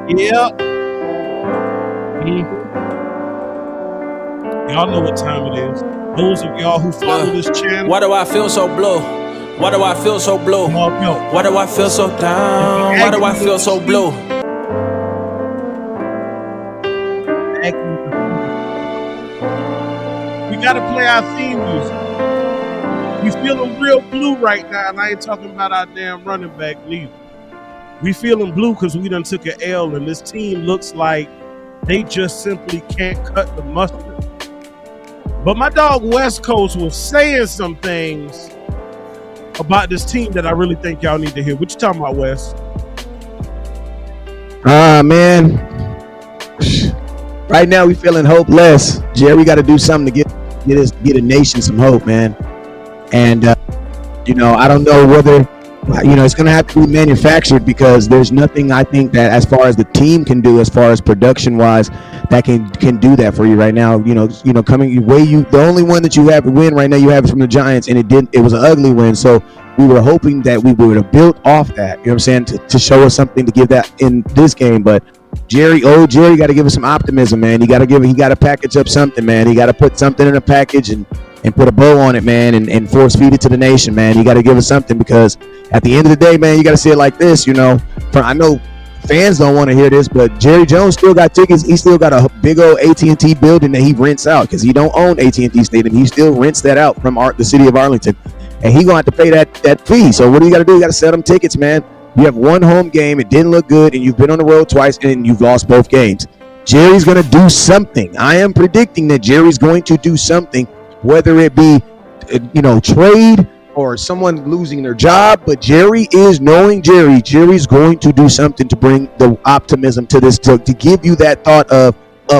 Yeah. Y'all know what time it is. Those of y'all who follow this channel. Why do I feel so blue? Why do I feel so blue? Why do I feel so down? Why do I feel so blue? We gotta play our theme music. We feeling real blue right now, and I ain't talking about our damn running back neither. We feeling blue because we done took an L, and this team looks like they just simply can't cut the mustard. But my dog West Coast was saying some things about this team that I really think y'all need to hear. What you talking about, Wes? Man. Right now we feeling hopeless. Jerry got to do something to get a nation some hope, man. And I don't know whether it's going to have to be manufactured, because there's nothing I think that as far as the team can do, as far as production wise, that can do that for you right now. The only one that you have to win right now, you have it from the Giants, and it was an ugly win. So we were hoping that we would have built off that, you know what I'm saying, to show us something to give that in this game. But Jerry got to give us some optimism, man. He got to package up something, man. He got to put something in a package and put a bow on it, man, and force feed it to the nation, man. You got to give us something, because at the end of the day, man, you got to see it like this, I know fans don't want to hear this, but Jerry Jones still got tickets. He still got a big old AT&T building that he rents out, because he don't own AT&T Stadium. He still rents that out from the city of Arlington, and he going to have to pay that fee. So what do you got to do? You got to sell them tickets, man. You have one home game. It didn't look good, and you've been on the road twice, and you've lost both games. Jerry's going to do something. I am predicting that Jerry's going to do something, whether it be, trade or someone losing their job. But Jerry is knowing Jerry. Jerry's going to do something to bring the optimism to this, to give you that thought of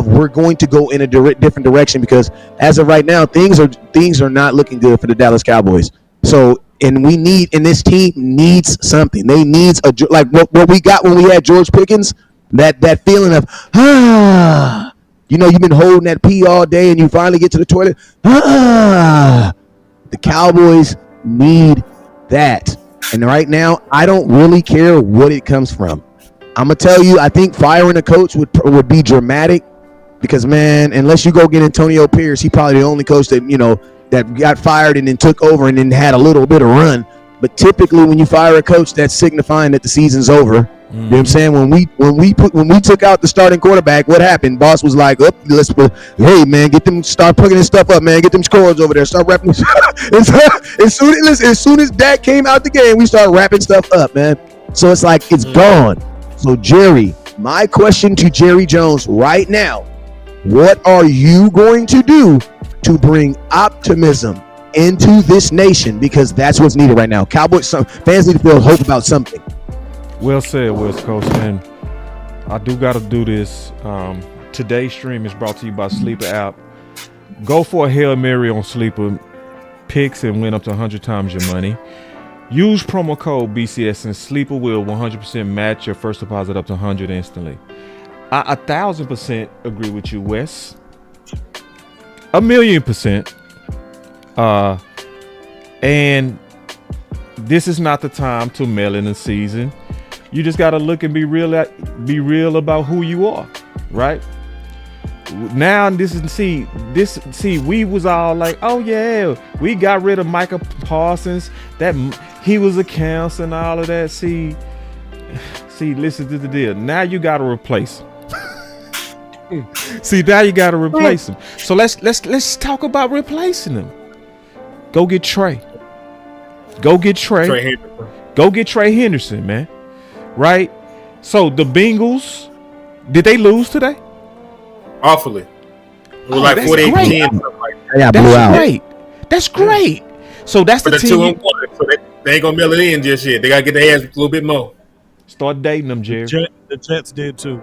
we're going to go in a different direction, because as of right now, things are not looking good for the Dallas Cowboys. So, and this team needs something. They needs like what we got when we had George Pickens, that feeling of, you've been holding that pee all day and you finally get to the toilet. The Cowboys need that. And right now, I don't really care what it comes from. I'm going to tell you, I think firing a coach would be dramatic, because, man, unless you go get Antonio Pierce, he probably the only coach that got fired and then took over and then had a little bit of run. But typically when you fire a coach, that's signifying that the season's over. You know what I'm saying? When we took out the starting quarterback, what happened? Boss was like, hey man, start picking this stuff up, man. Get them scores over there. Start wrapping. As soon as Dak came out the game, we start wrapping stuff up, man. So it's like it's gone. So Jerry, my question to Jerry Jones right now: what are you going to do to bring optimism into this nation? Because that's what's needed right now. Cowboys fans need to feel hope about something. Well said, West Coast, and I do got to do this. Today's stream is brought to you by Sleeper app. Go for a Hail Mary on Sleeper picks and win up to 100 times your money. Use promo code BCS, and Sleeper will 100% match your first deposit up to 100 instantly. I 1,000% agree with you, Wes. 1,000,000%. And this is not the time to mail in the season. You just got to look and be real about who you are, right? Now we was all like, oh yeah, we got rid of Micah Parsons, that he was a counselor and all of that. See, listen to the deal. Now you got to replace him. Now you got to replace him. So let's talk about replacing him. Go get Trey. Go get Trey Henderson, man. Right? So the Bengals, did they lose today? Awfully. It was like 48-10. That's great. That's great. So that's the team. 2-1, so they ain't gonna mail it in just yet. They gotta get their ass a little bit more. Start dating them, Jerry. The Jets did too.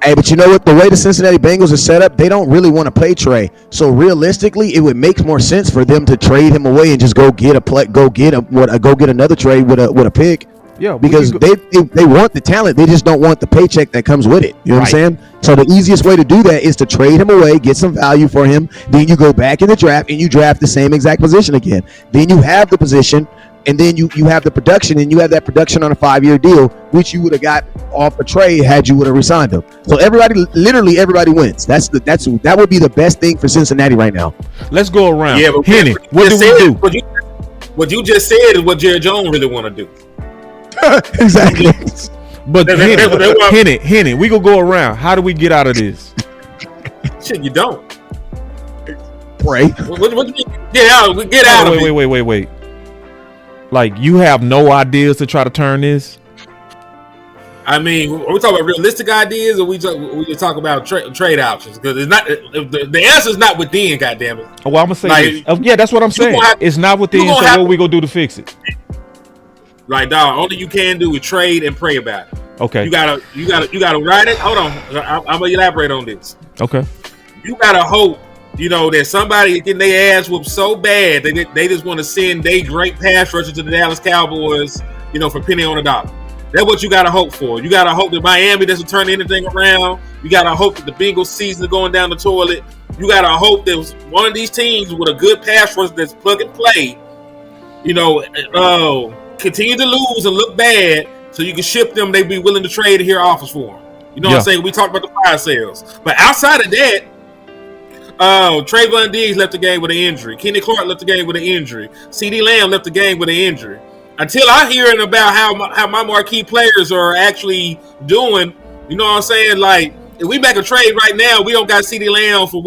Hey, but you know what? The way the Cincinnati Bengals are set up, they don't really want to play Trey. So realistically, it would make more sense for them to trade him away and just go get another trade with a pick. Yeah, because they want the talent, they just don't want the paycheck that comes with it. You know what I'm saying? So the easiest way to do that is to trade him away, get some value for him. Then you go back in the draft and you draft the same exact position again. Then you have the position and then you have the production, and you have that production on a 5-year deal, which you would have got off a trade had you would have resigned him. So literally everybody wins. That would be the best thing for Cincinnati right now. Let's go around. Yeah, but Henny, what do we do? What you just said is what Jerry Jones really want to do. Exactly. But Henny, we gonna go around. How do we get out of this? Shit, you don't. Pray. What you mean? Get out of it. Wait. Like, you have no ideas to try to turn this? I mean, are we talking about realistic ideas, or we just talk about trade options? Because it's not the answer is not within. Goddamn it! Oh, well, I'm gonna say this. Yeah, that's what I'm saying. It's not within. So what we gonna do to fix it? Like, dog, only you can do is trade and pray about it. Okay. You gotta write it. Hold on, I'm gonna elaborate on this. Okay. You gotta hope, that somebody getting their ass whooped so bad they just want to send their great pass rusher to the Dallas Cowboys, for penny on a dollar. That's what you gotta hope for. You gotta hope that Miami doesn't turn anything around. You gotta hope that the Bengals season is going down the toilet. You gotta hope that one of these teams with a good pass rush that's plug and play, continue to lose and look bad, so you can ship them. They be willing to trade here offers for them. You know what I'm saying? We talked about the fire sales, but outside of that, Trayvon Diggs left the game with an injury. Kenny Clark left the game with an injury. CeeDee Lamb left the game with an injury. Until I hearing about how my marquee players are actually doing, you know what I'm saying? Like, if we make a trade right now, we don't got CeeDee Lamb for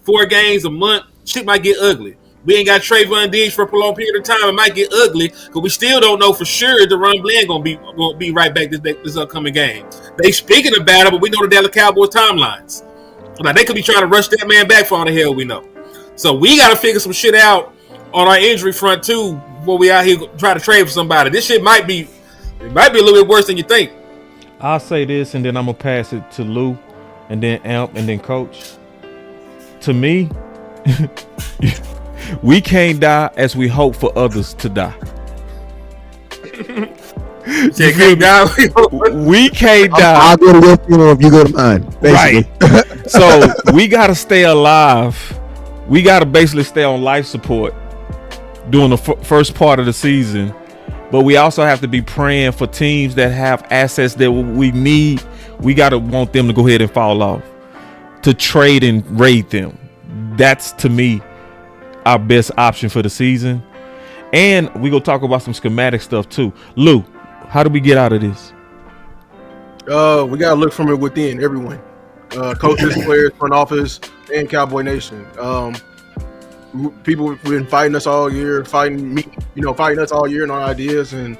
4 games a month. Shit might get ugly. We ain't got Trayvon Diggs for a prolonged period of time. It might get ugly because we still don't know for sure DeRon Bland gonna be right back this upcoming game. They speaking about it, but we know the Dallas Cowboys timelines. Like, they could be trying to rush that man back for all the hell we know. So we got to figure some shit out on our injury front too before we out here try to trade for somebody. This shit might be a little bit worse than you think. I'll say this, and then I'm gonna pass it to Lou, and then Amp, and then Coach. To me, we can't die as we hope for others to die. We can't die. I'll go to your funeral if you go to mine. Basically. Right. So we gotta stay alive. We gotta basically stay on life support during the first part of the season. But we also have to be praying for teams that have assets that we need. We gotta want them to go ahead and fall off, to trade and raid them. That's, to me, our best option for the season. And we gonna talk about some schematic stuff too. Lou, how do we get out of this? We gotta look from it within, everyone. Coaches, players, front office, and Cowboy Nation. People have been fighting us all year, fighting us all year and our ideas. And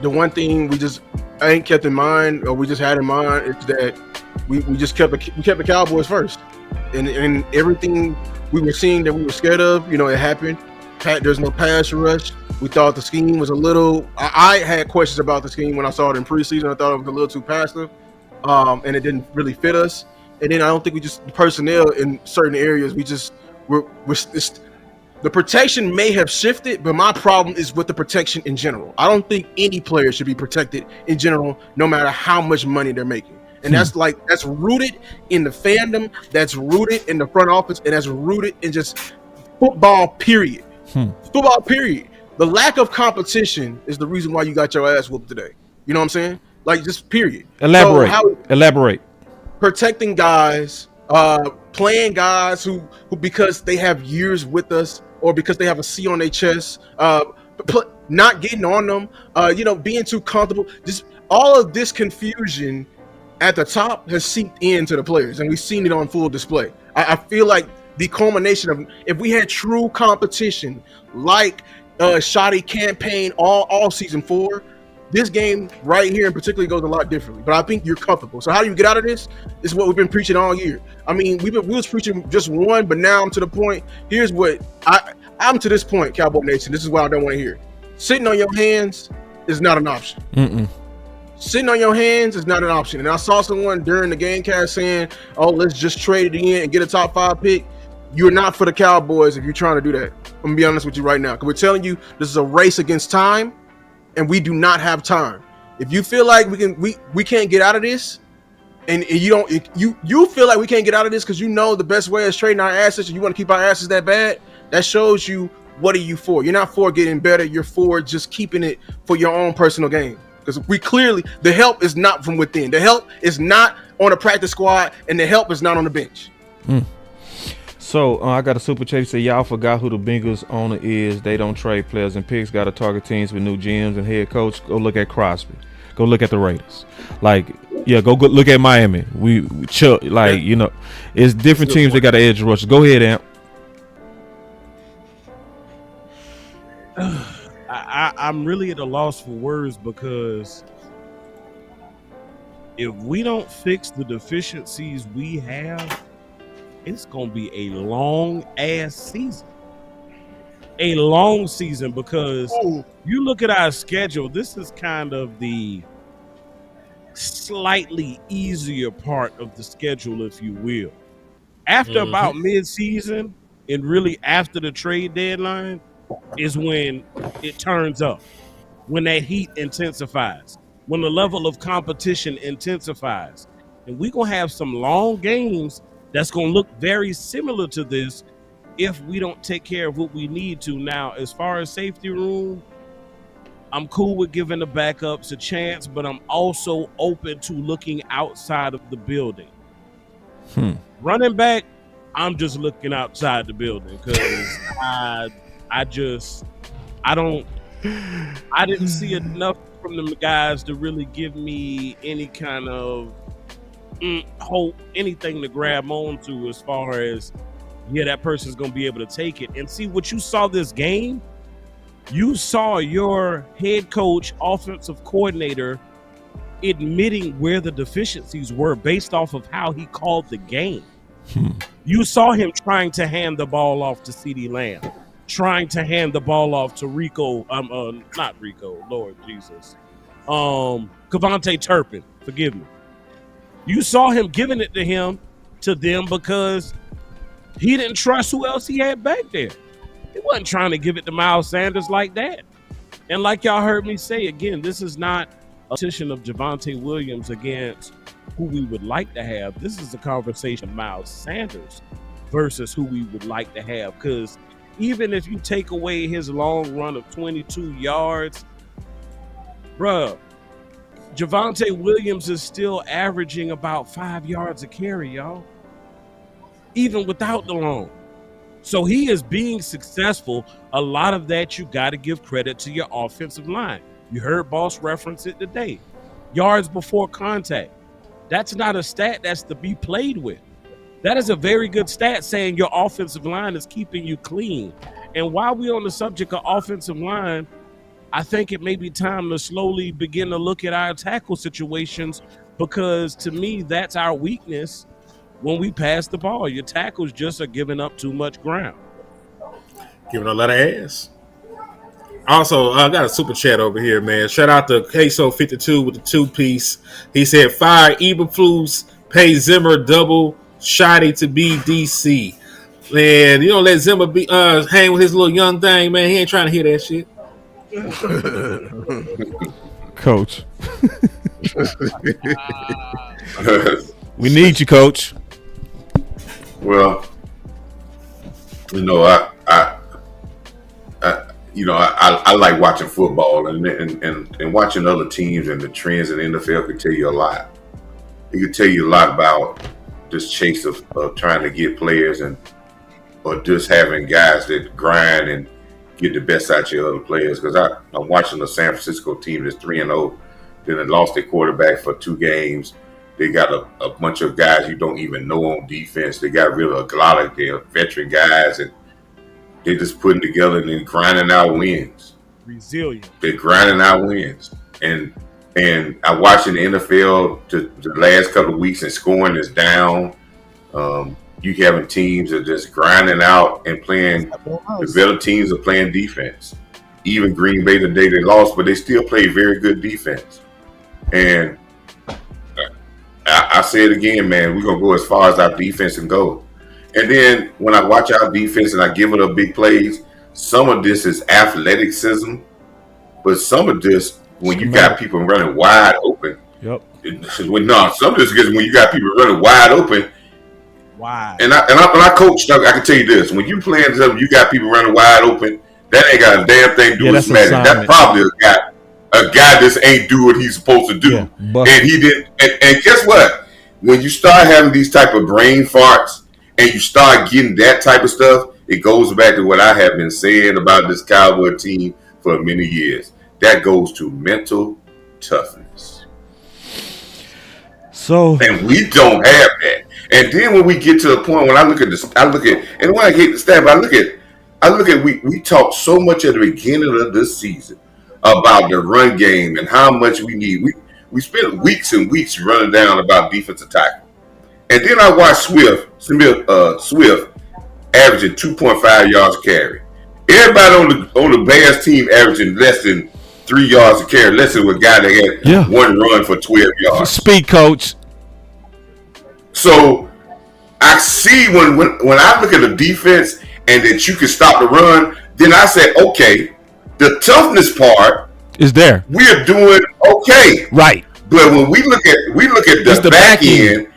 the one thing we just ain't kept in mind, or we just had in mind, is that we kept the Cowboys first. And everything we were seeing that we were scared of, it happened. There's no pass rush. We thought the scheme was a little. I had questions about the scheme when I saw it in preseason. I thought it was a little too passive, and it didn't really fit us. And then I don't think the personnel in certain areas, the protection may have shifted, but my problem is with the protection in general. I don't think any player should be protected in general, no matter how much money they're making. And that's rooted in the fandom, that's rooted in the front office, and that's rooted in just football, period. Football, period. The lack of competition is the reason why you got your ass whooped today. You know what I'm saying? Like, just period. Elaborate. Protecting guys, playing guys who because they have years with us, or because they have a C on their chest, not getting on them, being too comfortable. Just all of this confusion at the top has seeped into the players, and we've seen it on full display. I feel like the culmination of, if we had true competition, like shoddy campaign all season 4, this game right here in particular goes a lot differently. But I think you're comfortable. So how do you get out of this? This is what we've been preaching all year. I mean, we was preaching just one, but now I'm to the point. Here's what I'm to this point, Cowboy Nation. This is what I don't want to hear. Sitting on your hands is not an option. Sitting on your hands is not an option. And I saw someone during the game cast saying, "Oh, let's just trade it in and get a top 5 pick." You're not for the Cowboys if you're trying to do that. I'm gonna be honest with you right now, because we're telling you this is a race against time, and we do not have time. If you feel like we can't get out of this, and you feel like we can't get out of this because you know the best way is trading our assets, and you want to keep our assets that bad, that shows you what are you for? You're not for getting better. You're for just keeping it for your own personal gain. Because the help is not from within. The help is not on a practice squad, and the help is not on the bench. So I got a super chat. Say y'all forgot who the Bengals owner is. They don't trade players and picks. Got to target teams with new GMs and head coach. Go look at Crosby. Go look at the Raiders. Like, yeah, go look at Miami. We chill. Like, you know, it's different teams that got the edge rushers. Go ahead, Amp. I'm really at a loss for words because if we don't fix the deficiencies we have, it's going to be a long ass season. A long season because you look at our schedule, this is kind of the slightly easier part of the schedule, if you will. After about mid-season and really after the trade deadline is when it turns up, when that heat intensifies, when the level of competition intensifies. And we're going to have some long games that's going to look very similar to this if we don't take care of what we need to. Now, as far as safety room, I'm cool with giving the backups a chance, but I'm also open to looking outside of the building. Running back, I'm just looking outside the building because I didn't see enough from the guys to really give me any kind of hope, anything to grab onto as far as, yeah, that person's going to be able to take it. And see what you saw this game, you saw your head coach, offensive coordinator admitting where the deficiencies were based off of how he called the game. You saw him trying to hand the ball off to CeeDee Lamb, trying to hand the ball off to not Rico, Lord Jesus. Kevontae Turpin, forgive me. You saw him giving it to them because he didn't trust who else he had back there. He wasn't trying to give it to Miles Sanders like that. And like y'all heard me say, again, this is not a competition of Javonte Williams against who we would like to have. This is a conversation of Miles Sanders versus who we would like to have. Because even if you take away his long run of 22 yards, bruh, Javonte Williams is still averaging about 5 yards a carry, y'all, even without the long. So he is being successful. A lot of that you got to give credit to your offensive line. You heard Boss reference it today. Yards before contact. That's not a stat that's to be played with. That is a very good stat saying your offensive line is keeping you clean. And while we're on the subject of offensive line, I think it may be time to slowly begin to look at our tackle situations because to me, that's our weakness when we pass the ball. Your tackles just are giving up too much ground. Giving a lot of ass. Also, I got a super chat over here, man. Shout out to Queso52 with the 2-piece. He said, fire Eberflus, pay Zimmer double shotty to be DC. Man, you don't let Zimmer be hang with his little young thing, man. He ain't trying to hear that shit. Coach. We need you, Coach. Well, you know, I like watching football and watching other teams and the trends in the NFL could tell you a lot. It could tell you a lot about this chase of trying to get players or just having guys that grind and get the best out of your other players. Because I'm watching the San Francisco team that's 3-0, then they lost their quarterback for 2 games. They got a bunch of guys you don't even know on defense. They got rid of a lot of their veteran guys, and they're just putting together and then grinding out wins. Resilient. They're grinding out wins. And I watched in the NFL the last couple of weeks, and scoring is down. You having teams that are just grinding out and playing. The better teams are playing defense. Even Green Bay today, they lost, but they still play very good defense. And I say it again, man, we're going to go as far as our defense can go. And then when I watch our defense and I give it up big plays, some of this is athleticism, but some of this, when you got people running wide open. Yep. Some of this is when you got people running wide open. Why? And I coach, I can tell you this: when you playing something, you got people running wide open, That ain't got a damn thing to do with Madden. That's probably a guy just ain't do what he's supposed to do. Yeah, and he didn't. And guess what? When you start having these type of brain farts and you start getting that type of stuff, it goes back to what I have been saying about this Cowboy team for many years. That goes to mental toughness. And we don't have that. And then when we get to the point when I look at and when I get the stat, I look at we talked so much at the beginning of this season about the run game and how much we need. We spent weeks and weeks running down about defensive tackle. And then I watched Swift averaging 2.5 yards a carry. Everybody on the Bears team averaging less than 3 yards a carry, less than a guy that had one run for 12 yards. Speed coach. So I see when I look at the defense and that you can stop the run, then I say, okay, the toughness part is there. We're doing okay. Right. But when we look at the back end,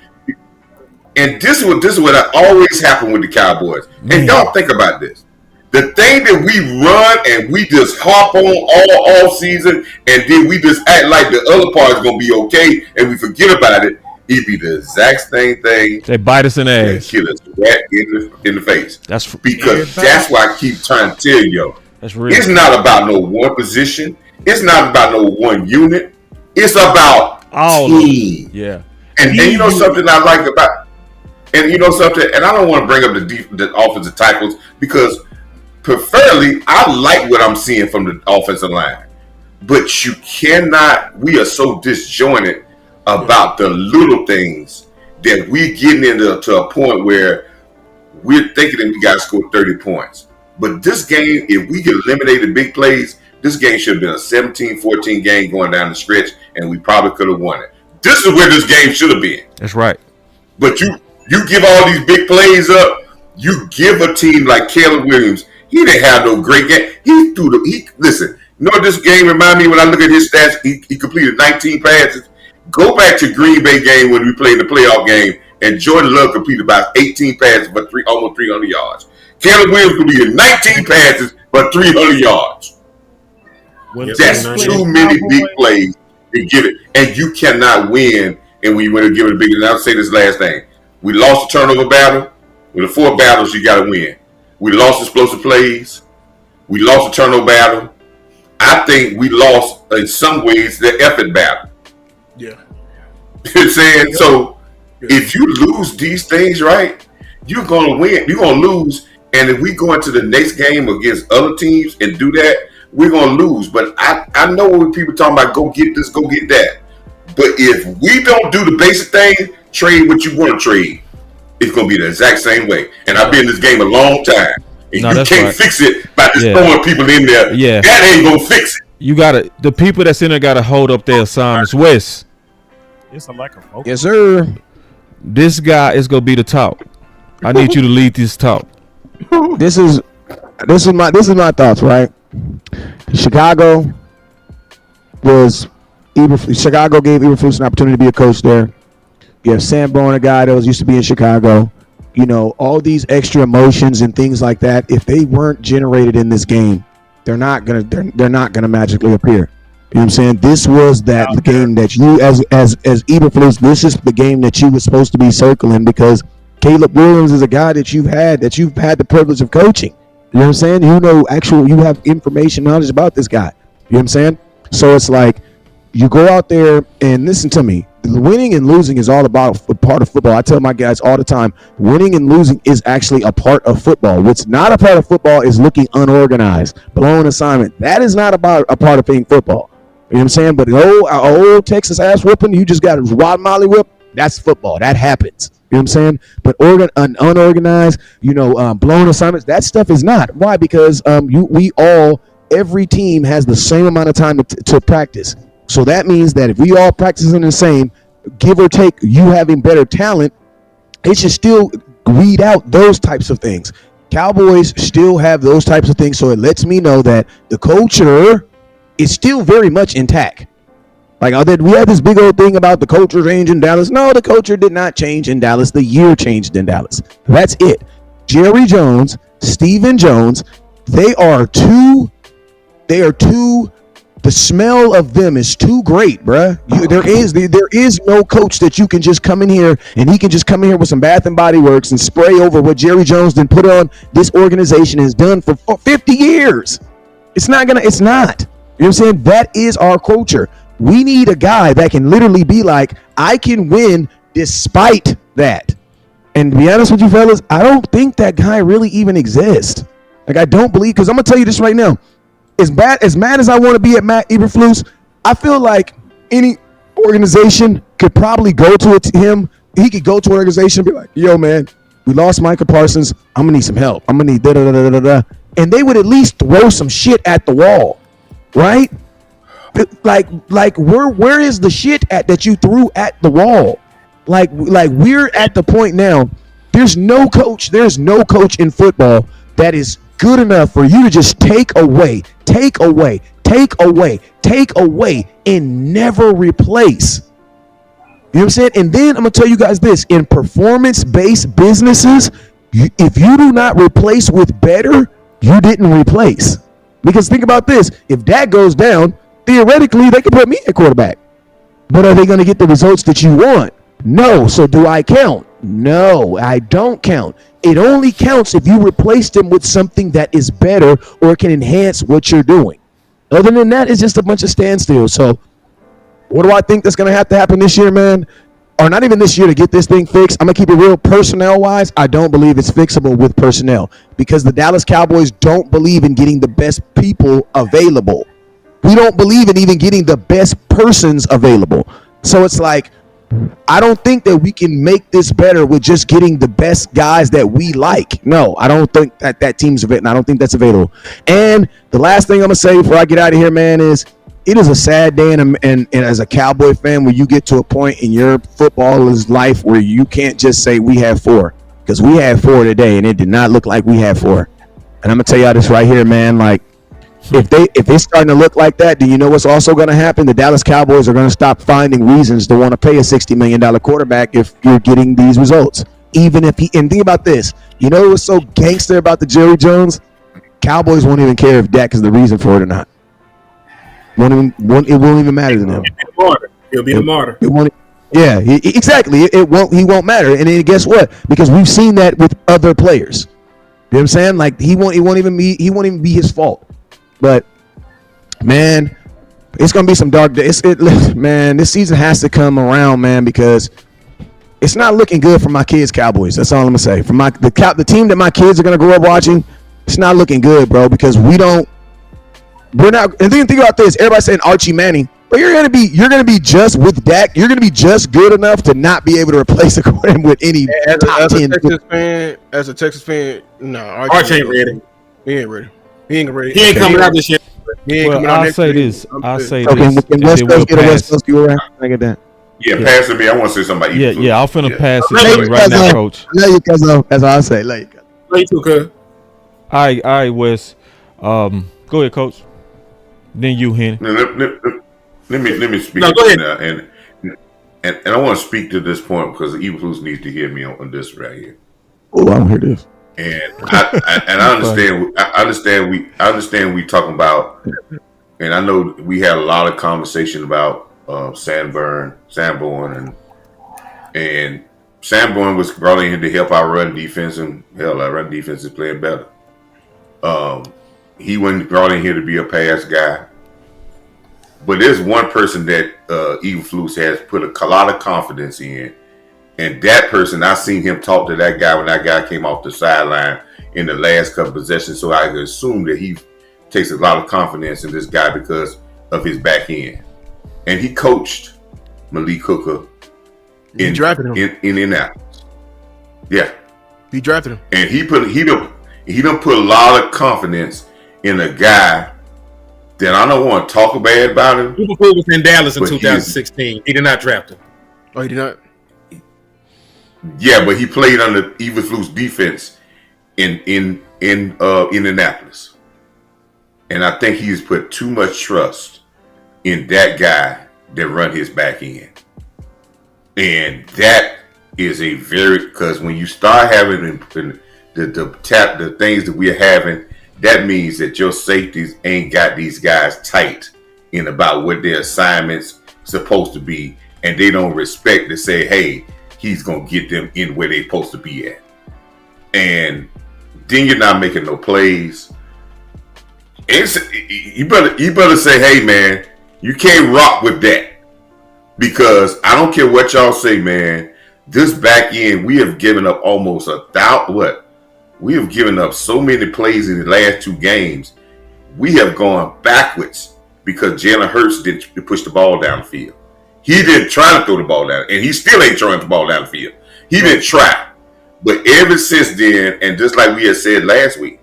and this is what always happen with the Cowboys. And y'all think about this. The thing that we run and we just hop on all season, and then we just act like the other part is going to be okay, and we forget about it. It'd be the exact same thing. They bite us in the ass. Kill us right in the face. That's why I keep trying to tell you. It's not about no one position. It's not about no one unit. It's about team. Yeah. And you know something I like about, and you know something, and I don't want to bring up the offensive tackles because preferably I like what I'm seeing from the offensive line. But you cannot, we are so disjointed about the little things that we're getting into a point where we're thinking that we got to score 30 points. But this game, if we get eliminated big plays, this game should have been a 17-14 game going down the stretch, and we probably could have won it. This is where this game should have been. That's right. But you give all these big plays up, you give a team like Caleb Williams, he didn't have no great game. Listen, you know what this game reminded me when I look at his stats? He completed 19 passes. Go back to Green Bay game when we played the playoff game, and Jordan Love completed about 18 passes for almost 300 yards. Caleb Williams completed 19 passes for 300 yards. That's too many big plays to give it, and you cannot win. And when you want to give it a big, and I'll say this last thing: we lost the turnover battle. With the 4 battles, you got to win. We lost explosive plays. We lost the turnover battle. I think we lost in some ways the effort battle. Yeah. You know what I'm saying? Yeah. So if you lose these things, right, you're going to win. You're going to lose. And if we go into the next game against other teams and do that, we're going to lose. But I know when people talking about go get this, go get that. But if we don't do the basic thing, trade what you want to trade, it's going to be the exact same way. And I've been in this game a long time. And you can't fix it by just throwing people in there. Yeah. That ain't going to fix it. You gotta, the people that's in there gotta hold up their assignments. Wes. It's a lack of focus. Yes, sir. This guy is gonna be the talk. I need you to lead this talk. This is my thoughts, right? Chicago gave Eberflus an opportunity to be a coach there. You have Sam Bowen, a guy that used to be in Chicago. You know, all these extra emotions and things like that, if they weren't generated in this game, they're not gonna magically appear. You know what I'm saying? This was the game that you, as Eberflus, this is the game that you were supposed to be circling, because Caleb Williams is a guy that you've had the privilege of coaching. You know what I'm saying? You have information, knowledge about this guy. You know what I'm saying? So it's like, you go out there and listen to me. Winning and losing is all about a part of football. I tell my guys all the time, winning and losing is actually a part of football. What's not a part of football is looking unorganized, blowing assignment. That is not about a part of being football. You know what I'm saying? But old Texas ass whooping, you just got a wild molly whip. That's football. That happens. You know what I'm saying? But unorganized, blowing assignments, that stuff is not. Why? Because every team has the same amount of time to practice. So that means that if we all practicing the same, give or take, you having better talent, it should still weed out those types of things. Cowboys still have those types of things, so it lets me know that the culture is still very much intact. Like, we had this big old thing about the culture change in Dallas. No, the culture did not change in Dallas. The year changed in Dallas. That's it. Jerry Jones, Stephen Jones, They are too. The smell of them is too great, bruh. There is no coach that you can just come in here and he can just come in here with some Bath and Body Works and spray over what Jerry Jones then put on this organization has done for 50 years. It's not. You know what I'm saying? That is our culture. We need a guy that can literally be like, I can win despite that. And to be honest with you fellas, I don't think that guy really even exists. Like, I don't believe, because I'm gonna tell you this right now. As mad as I want to be at Matt Eberflus, I feel like any organization could probably go to him. He could go to an organization and be like, yo, man, we lost Micah Parsons. I'm going to need some help. I'm going to need da-da-da-da-da-da. And they would at least throw some shit at the wall, right? Like where is the shit at that you threw at the wall? Like we're at the point now, there's no coach in football that is good enough for you to just take away, and never replace. You know what I'm saying? And then I'm gonna tell you guys this: in performance-based businesses, if you do not replace with better, you didn't replace. Because think about this: if that goes down, theoretically they could put me at quarterback, but are they gonna get the results that you want? No. So do I count? No, I don't count. It only counts if you replace them with something that is better or can enhance what you're doing. Other than that, it's just a bunch of standstill. So what do I think that's going to happen this year, man? Or not even this year to get this thing fixed. I'm going to keep it real personnel-wise. I don't believe it's fixable with personnel because the Dallas Cowboys don't believe in getting the best people available. We don't believe in even getting the best persons available. So it's like, I don't think that we can make this better with just getting the best guys that we like. No, I don't think that team's available. I don't think that's available. And the last thing I'm going to say before I get out of here, man, is it is a sad day and as a Cowboy fan where you get to a point in your footballer's life where you can't just say we have 4. Because we had 4 today, and it did not look like we had 4. And I'm going to tell y'all this right here, man, like, if they're starting to look like that, do you know what's also going to happen? The Dallas Cowboys are going to stop finding reasons to want to pay a $60 million quarterback if you're getting these results. Even if and think about this. You know what's so gangster about the Jerry Jones? Cowboys won't even care if Dak is the reason for it or not. It won't even matter to them. He'll be the martyr. Exactly. He won't matter. And then guess what? Because we've seen that with other players. You know what I'm saying? Like he won't even be his fault. But man, it's gonna be some dark days. Man, this season has to come around, man, because it's not looking good for my kids' Cowboys. That's all I'm gonna say. For the team that my kids are gonna grow up watching, it's not looking good, bro. Because we're not. And then think about this: everybody's saying Archie Manning, but you're gonna be just with Dak. You're gonna be just good enough to not be able to replace him with any top 10. As a Texas fan, no, Archie ain't ready. He ain't ready. He ain't ready. He ain't coming out this year. I'll say this. Okay, can West Coast get a West Coast view around? I get that. Yeah, pass it me. I want to say something about you. Yeah, I'm finna pass it to you right now, Coach. Love you, Cuzzo. That's all I say. Love you, Cuzzo. Love you too, cuz. All right, Wes. Go ahead, Coach. Then you, Henny. Let me speak. No, go ahead. And I want to speak to this point because Eberflus needs to hear me on this right here. Oh, I don't hear this. And I understand. I understand. We talking about, and I know we had a lot of conversation about Sanborn, and Sanborn was brought in here to help our run defense, and hell, our run defense is playing better. He wasn't brought in here to be a pass guy, but there's one person that Eberflus has put a lot of confidence in. And that person, I seen him talk to that guy when that guy came off the sideline in the last couple possessions. So I assume that he takes a lot of confidence in this guy because of his back end. And he coached Malik Hooker in Indianapolis. Yeah, he drafted him, and he done put a lot of confidence in a guy that I don't want to talk bad about him. He was in Dallas in 2016. He did not draft him. Oh, he did not. Yeah, but he played under Eberflus defense in Indianapolis, and I think he's put too much trust in that guy that run his back end, and that is because when you start having the things that we're having that means that your safeties ain't got these guys tight in about what their assignments supposed to be, and they don't respect to say, hey, he's gonna get them in where they're supposed to be at. And then you're not making no plays. You better say, hey man, you can't rock with that. Because I don't care what y'all say, man. This back end, we have given up almost we have given up so many plays in the last 2 games. We have gone backwards because Jalen Hurts didn't push the ball down the field. He didn't try to throw the ball down, and he still ain't trying the ball down the field. He didn't try. But ever since then, and just like we had said last week,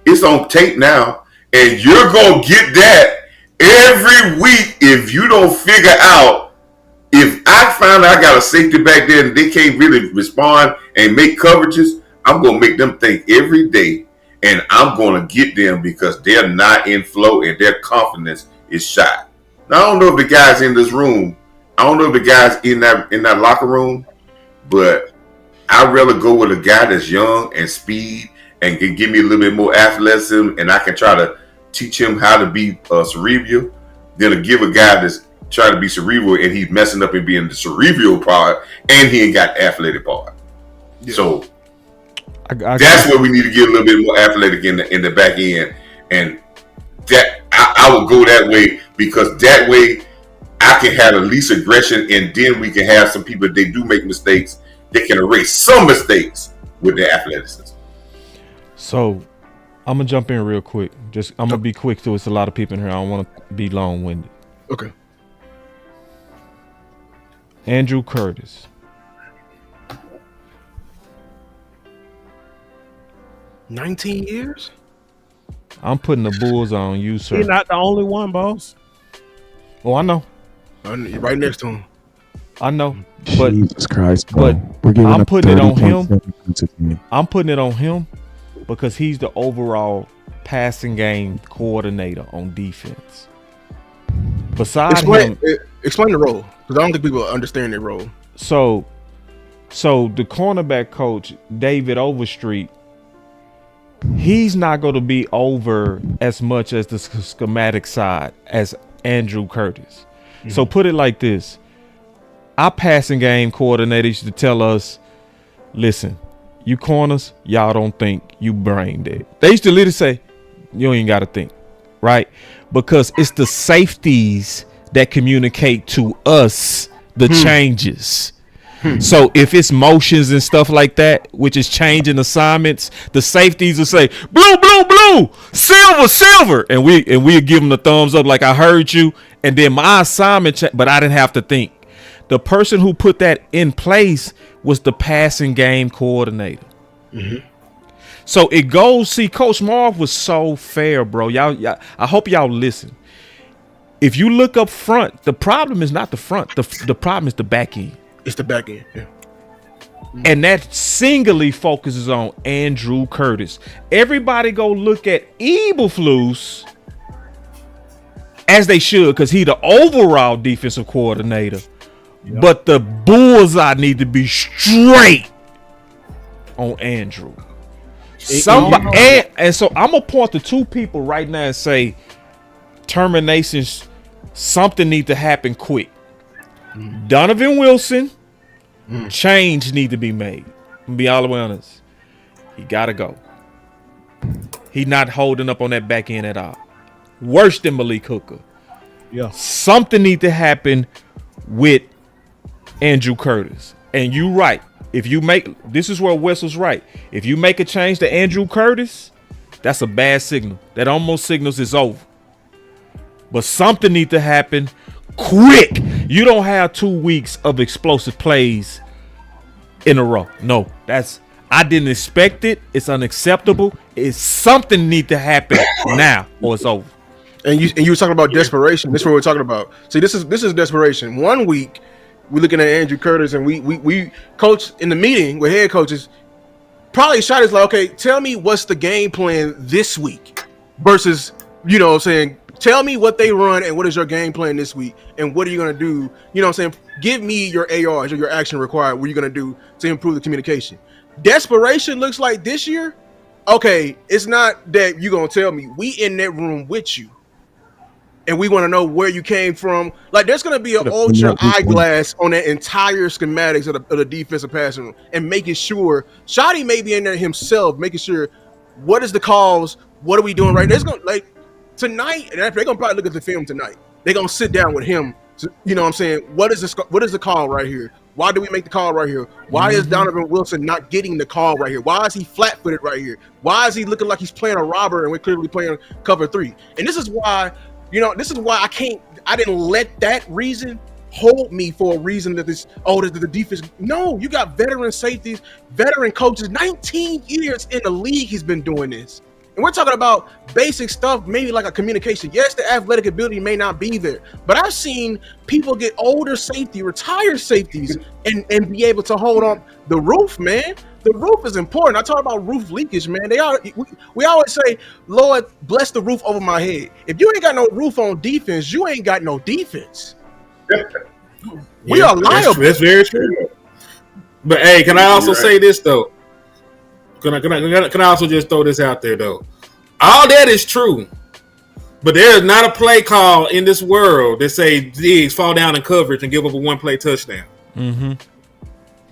it's on tape now, and you're going to get that every week if you don't figure out. If I find I got a safety back there and they can't really respond and make coverages, I'm going to make them think every day, and I'm going to get them because they're not in flow and their confidence is shot. Now, I don't know if the guys in this room, I don't know if the guys in that locker room, but I'd rather go with a guy that's young and speed and can give me a little bit more athleticism, and I can try to teach him how to be cerebral than to give a guy that's trying to be cerebral and he's messing up and being the cerebral part and he ain't got the athletic part. Yeah. So that's where we need to get a little bit more athletic in the back end, and that I will go that way because that way I can have at least aggression, and then we can have some people, if they do make mistakes, they can erase some mistakes with their athleticism. So I'm gonna jump in real quick. I'm gonna be quick too. It's a lot of people in here. I don't want to be long-winded. Okay. Andrew Curtis. $19 years? I'm putting the bulls on you, sir. You're not the only one, boss. Oh, I know. You're right next to him. I know. But Jesus Christ, bro. But I'm putting it on him. I'm putting it on him because he's the overall passing game coordinator on defense. Besides him, explain the role, because I don't think people understand their role. So the cornerback coach, David Overstreet, he's not going to be over as much as the schematic side as Andrew Curtis. Mm-hmm. So put it like this. Our passing game coordinator used to tell us, listen, you corners, y'all don't think, you brain dead. They used to literally say, you ain't got to think, right? Because it's the safeties that communicate to us the changes. So if it's motions and stuff like that, which is changing assignments, the safeties will say, blue, blue, blue, silver, silver. And we'll give them the thumbs up like I heard you. And then my assignment, but I didn't have to think. The person who put that in place was the passing game coordinator. Mm-hmm. So it goes, see, Coach Marv was so fair, bro. Y'all, I hope y'all listen. If you look up front, the problem is not the front. The problem is the back end. It's the back end, yeah. And that singly focuses on Andrew Curtis. Everybody go look at Eberflus, as they should, because he the overall defensive coordinator. Yep. But the bullseye need to be straight on Andrew. Somebody, and so I'm gonna point to 2 people right now and say, terminations, something need to happen quick. Donovan Wilson, change need to be made. I'm be all the way honest. He gotta go. He not holding up on that back end at all. Worse than Malik Hooker. Yeah. Something need to happen with Andrew Curtis. And you right. If you make, this is where Wes was right. If you make a change to Andrew Curtis, that's a bad signal. That almost signals it's over. But something need to happen quick. You don't have 2 weeks of explosive plays in a row. No, I didn't expect it. It's unacceptable. It's something need to happen now or it's over. And you were talking about desperation. This is what we're talking about. See, this is desperation. 1 week we're looking at Andrew Curtis, and we coach in the meeting with head coaches. Probably shot is like, okay, tell me what's the game plan this week versus, you know what I'm saying, tell me what they run and what is your game plan this week and what are you going to do? You know what I'm saying? Give me your ARs or your action required. What are you going to do to improve the communication? Desperation looks like this year. okay, it's not that you're gonna tell me. We in that room with you, and we want to know where you came from. Like, there's gonna be an ultra eyeglass on that entire schematics of the defensive passing room, and making sure Shotty may be in there himself, making sure what is the calls, what are we doing right. There's gonna like tonight, and they're gonna probably look at the film tonight. They're gonna sit down with him. You know what I'm saying? What is the call right here? Why do we make the call right here? Why is Donovan Wilson not getting the call right here? Why is he flat-footed right here? Why is he looking like he's playing a robber and we're clearly playing cover 3? And this is why, I didn't let that reason hold me for a reason that the defense. No, you got veteran safeties, veteran coaches, 19 years in the league he's been doing this. And we're talking about basic stuff, maybe like a communication. Yes, the athletic ability may not be there, but I've seen people get older retired safeties, and be able to hold on the roof, man. The roof is important. I talk about roof leakage, man. We always say, Lord, bless the roof over my head. If you ain't got no roof on defense, you ain't got no defense. We are liable. That's very true. But hey, can I also say this though? Can I also just throw this out there though? All that is true, but there is not a play call in this world that say Diggs fall down in coverage and give up a one-play touchdown. Mm-hmm.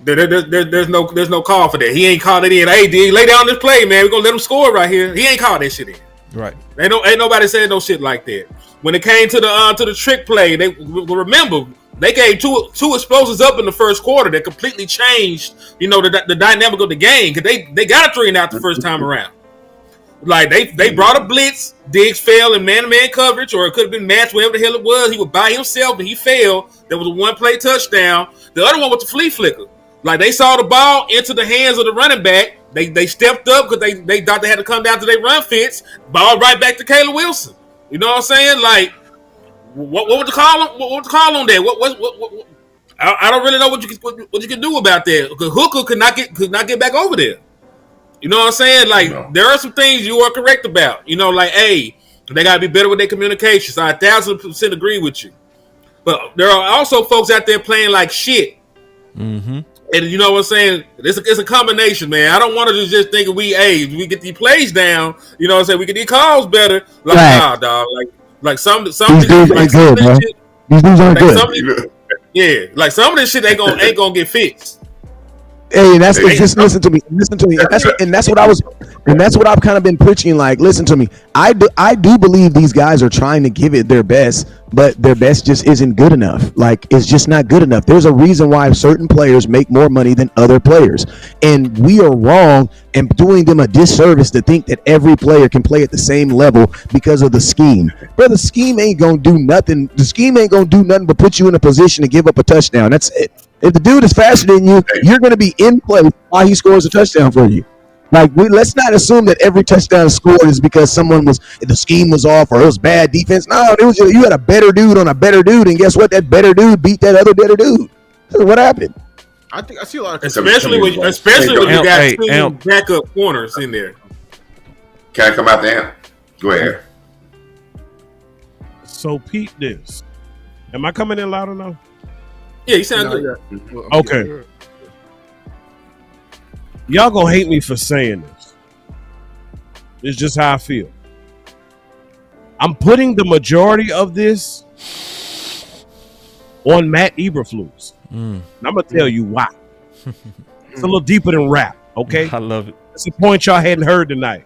There's no call for that. He ain't called it in. Hey, Diggs, lay down this play, man. We're gonna let him score right here. He ain't called that shit in. Right. Ain't nobody saying no shit like that. When it came to the trick play, they remember. They gave two explosives up in the first quarter that completely changed, the dynamic of the game, because they got a 3-and-out the first time around. Like they brought a blitz, Diggs fell in man-to-man coverage, or it could have been matched, whatever the hell it was. He was by himself and he fell. There was a one-play touchdown. The other one was the flea flicker. Like they saw the ball into the hands of the running back. They stepped up because they thought they had to come down to their run fits. Ball right back to Caleb Wilson. You know what I'm saying? Like. What was the call? What was the call on that? What? I don't really know what you can do about that. Because Hooker could not get back over there. You know what I'm saying? Like there are some things you are correct about. Like hey, they gotta be better with their communication. So I 1,000% agree with you. But there are also folks out there playing like shit. Mm-hmm. And you know what I'm saying? It's a combination, man. I don't want to just think we get these plays down. You know what I'm saying? We get these calls better. Like nah, dog. Like some these dudes ain't good, bro. These dudes aren't good. Yeah, like some of this shit ain't gonna get fixed. Hey, just listen to me. And that's what I've kind of been preaching. Like, listen to me. I do believe these guys are trying to give it their best, but their best just isn't good enough. Like, it's just not good enough. There's a reason why certain players make more money than other players, and we are wrong and doing them a disservice to think that every player can play at the same level because of the scheme. Bro, the scheme ain't gonna do nothing. The scheme ain't gonna do nothing but put you in a position to give up a touchdown. That's it. If the dude is faster than you, you're going to be in play while he scores a touchdown for you. Like, let's not assume that every touchdown scored is because the scheme was off or it was bad defense. No, it was you had a better dude on a better dude, and guess what? That better dude beat that other better dude. So what happened? I see a lot of especially when you got two backup corners in there. Can I come out there? Go ahead. So peep this. Am I coming in loud enough? Yeah, you sound good. Okay. Y'all gonna hate me for saying this. It's just how I feel. I'm putting the majority of this on Matt Eberflus. And I'm gonna tell you why. It's a little deeper than rap, okay? I love it. It's a point y'all hadn't heard tonight.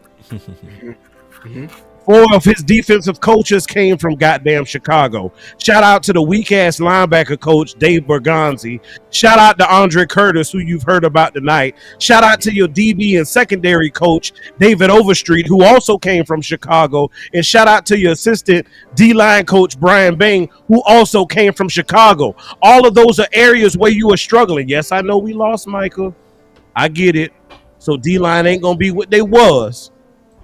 4 of his defensive coaches came from goddamn Chicago. Shout out to the weak-ass linebacker coach, Dave Bergonzi. Shout out to Andre Curtis, who you've heard about tonight. Shout out to your DB and secondary coach, David Overstreet, who also came from Chicago. And shout out to your assistant D-line coach, Brian Bain, who also came from Chicago. All of those are areas where you are struggling. Yes, I know we lost Michael. I get it. So D-line ain't going to be what they was.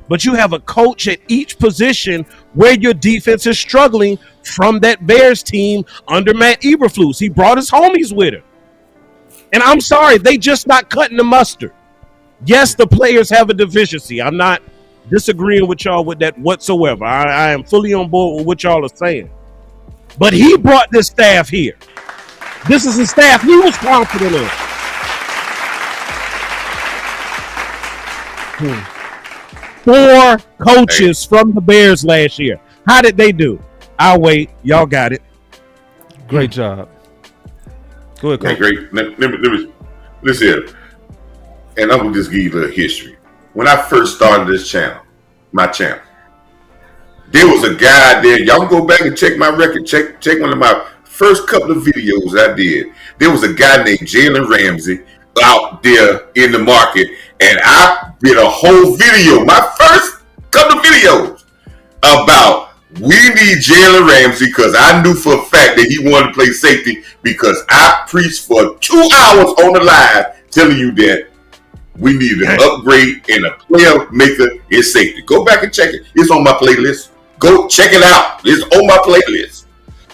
But you have a coach at each position where your defense is struggling from that Bears team under Matt Eberflus. He brought his homies with him. And I'm sorry, they just not cutting the mustard. Yes, the players have a deficiency. I'm not disagreeing with y'all with that whatsoever. I am fully on board with what y'all are saying. But he brought this staff here. This is a staff he was confident in. 4 coaches from the Bears last year. How did they do? I'll wait. Y'all got it. Great job. Go ahead, Coach. Great. Let me listen here. And I'm going to just give you a little history. When I first started this channel, my channel, there was a guy there. Y'all can go back and check my record. Check one of my first couple of videos I did. There was a guy named Jalen Ramsey out there in the market. And I did a whole video, my first couple of videos, about we need Jalen Ramsey because I knew for a fact that he wanted to play safety because I preached for 2 hours on the live telling you that we need an upgrade and a player maker in safety. Go back and check it. It's on my playlist. Go check it out. It's on my playlist.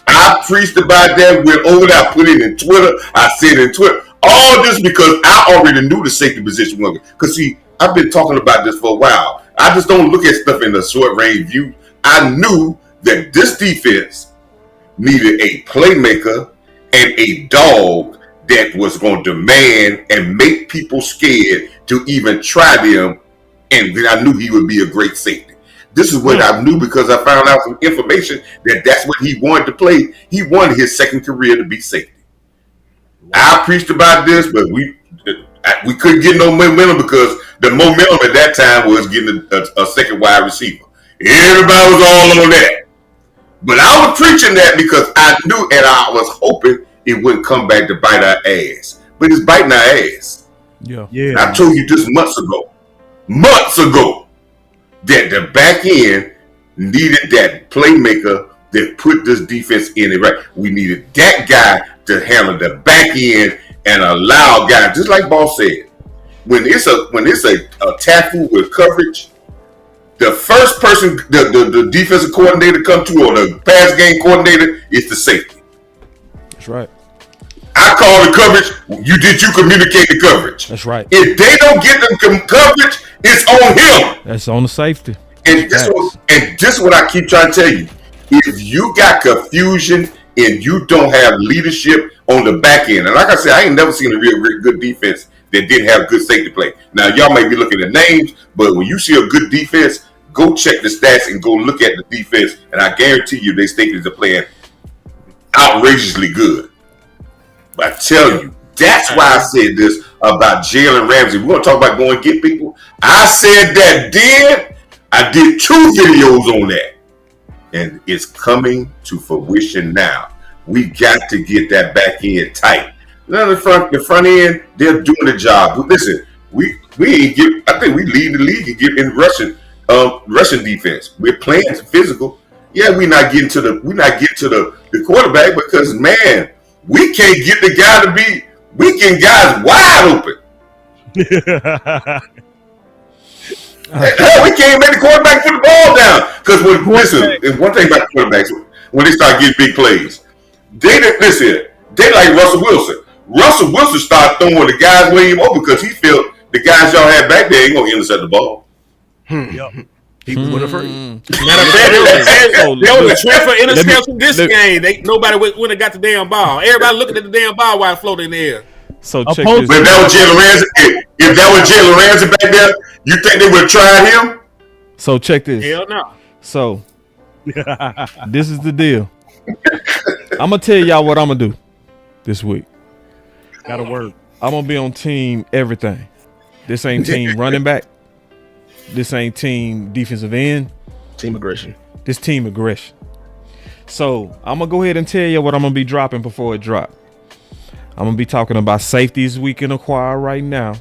I preached about that, went over there, I put it in Twitter. I said it in Twitter. All this because I already knew the safety position was. Because see, I've been talking about this for a while. I just don't look at stuff in a short range view. I knew that this defense needed a playmaker and a dog that was going to demand and make people scared to even try them. And then I knew he would be a great safety. This is what I knew because I found out some information that that's what he wanted to play. He wanted his second career to be safety. I preached about this, but we couldn't get no momentum because the momentum at that time was getting a second wide receiver. Everybody was all on that. But I was preaching that because I knew and I was hoping it wouldn't come back to bite our ass. But it's biting our ass. Yeah. I told you this months ago, that the back end needed that playmaker that put this defense in it right. We needed that guy to handle the back end and allow guys, just like Boss said, when it's a tackle with coverage, the first person the defensive coordinator come to or the pass game coordinator is the safety. That's right. I call the coverage. You communicate the coverage. That's right. If they don't get the coverage, it's on him. That's on the safety. And this is what I keep trying to tell you. If you got confusion and you don't have leadership on the back end, and like I said, I ain't never seen a real good defense that didn't have good safety play. Now, y'all may be looking at names, but when you see a good defense, go check the stats and go look at the defense, and I guarantee you they safeties are playing outrageously good. But I tell you, that's why I said this about Jalen Ramsey. We're going to talk about going to get people. I said that then. I did 2 videos on that. And it's coming to fruition now. We got to get that back end tight. Now the front end, they're doing the job. But listen, we ain't get. I think we lead the league and get in rushing defense. We're playing physical. Yeah, we're not getting to the quarterback because man, we can't get the guy to be. We getting guys wide open. We can't make the quarterback put the ball down because and one thing about quarterbacks when they start getting big plays, they like Russell Wilson. Russell Wilson started throwing the guys way him open because he felt the guys y'all had back there ain't gonna intercept the ball. Yep. He was afraid. Matter of fact, there was a trend for interception this game. Nobody wouldn't have got the damn ball. Everybody looking at the damn ball while it floated in the air. So check this. But if that was Jalen Ramsey back there, you think they would have tried him? So check this. Hell no. So this is the deal. I'm gonna tell y'all what I'm gonna do this week. Gotta work. I'm gonna be on team everything. This ain't team running back. This ain't team defensive end. Team aggression. This team aggression. So I'm gonna go ahead and tell you what I'm gonna be dropping before it drop. I'm gonna be talking about safeties we can acquire right now.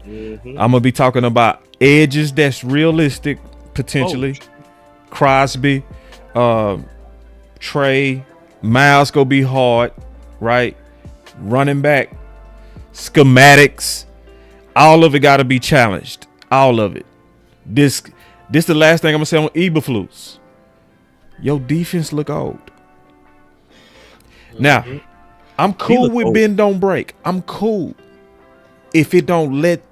I'm gonna be talking about edges that's realistic potentially. Crosby, Trey, Miles gonna be hard, right? Running back, schematics, all of it gotta be challenged. All of it. This the last thing I'm gonna say on Eberflus. Your defense look old. Now, I'm cool with bend don't break. I'm cool. If you don't let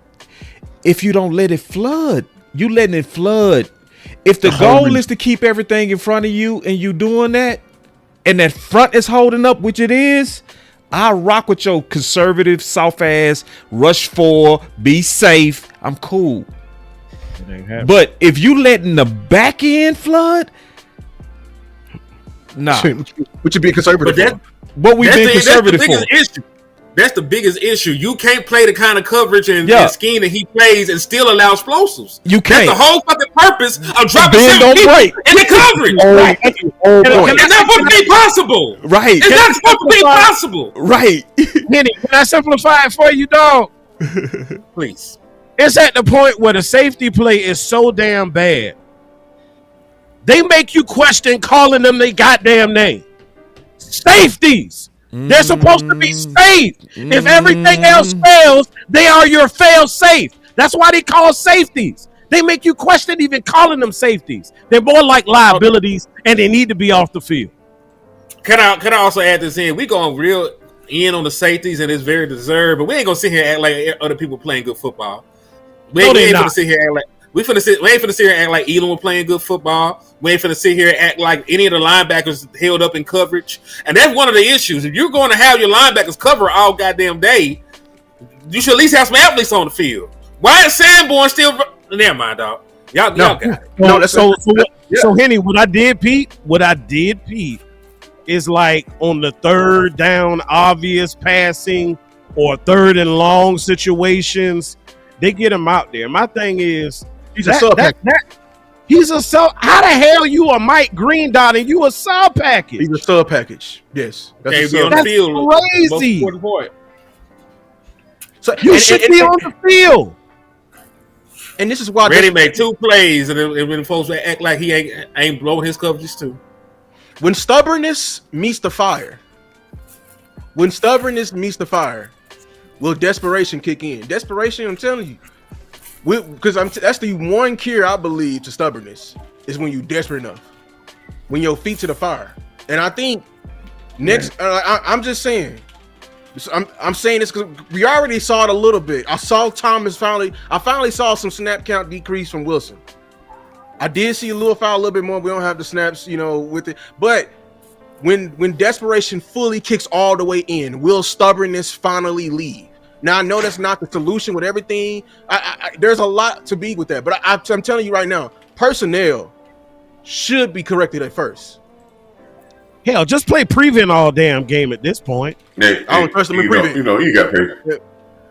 it flood. You letting it flood. If the goal is to keep everything in front of you and you doing that, and that front is holding up, which it is, I rock with your conservative, soft ass, rush 4, be safe. I'm cool. It ain't happening. But if you letting the back end flood, nah. What you being conservative? But What we being conservative for? Issue. That's the biggest issue. You can't play the kind of coverage and scheme that he plays and still allow explosives. You can't. That's the whole fucking purpose of dropping bend don't break in the coverage. Right. It's not supposed to be possible. Right. It's not supposed to be possible. Right. Kenny, can I simplify it for you, dog? Please. It's at the point where the safety play is so damn bad. They make you question calling them their goddamn name. Safeties. They're supposed to be safe. If everything else fails, they are your fail safe. That's why they call safeties. They make you question even calling them safeties. They're more like liabilities, and they need to be off the field. Can I also add this in? We going real in on the safeties, and it's very deserved. But we ain't gonna sit here and act like other people playing good football. We ain't gonna sit here and act like we ain't finna sit here and act like Elam was playing good football. We ain't finna sit here and act like any of the linebackers held up in coverage. And that's one of the issues. If you're going to have your linebackers cover all goddamn day, you should at least have some athletes on the field. Why is Sanborn still? Never mind, dog. Y'all got it. No, so Henny, what I did, Pete, is like on the third down, obvious passing or third and long situations, they get him out there. My thing is, he's a sub package. He's a sub. How the hell you a Mike Green Dot and you a sub package? He's a sub package. Yes, that's on the field. Crazy. So you should be on the field. And this is why Reddy made 2 plays, and then folks act like he ain't blowing his coverages too. When stubbornness meets the fire, will desperation kick in? Desperation, I'm telling you. Because that's the one cure, I believe, to stubbornness is when you desperate enough, when your feet to the fire. And I think next, I'm just saying, I'm saying this because we already saw it a little bit. I saw Thomas I finally saw some snap count decrease from Wilson. I did see a little foul a little bit more. We don't have the snaps, with it. But when desperation fully kicks all the way in, will stubbornness finally leave? Now, I know that's not the solution with everything. There's a lot to be with that. But I'm telling you right now, personnel should be corrected at first. Hell, just play prevent all damn game at this point. I don't trust them in prevent. You got paid.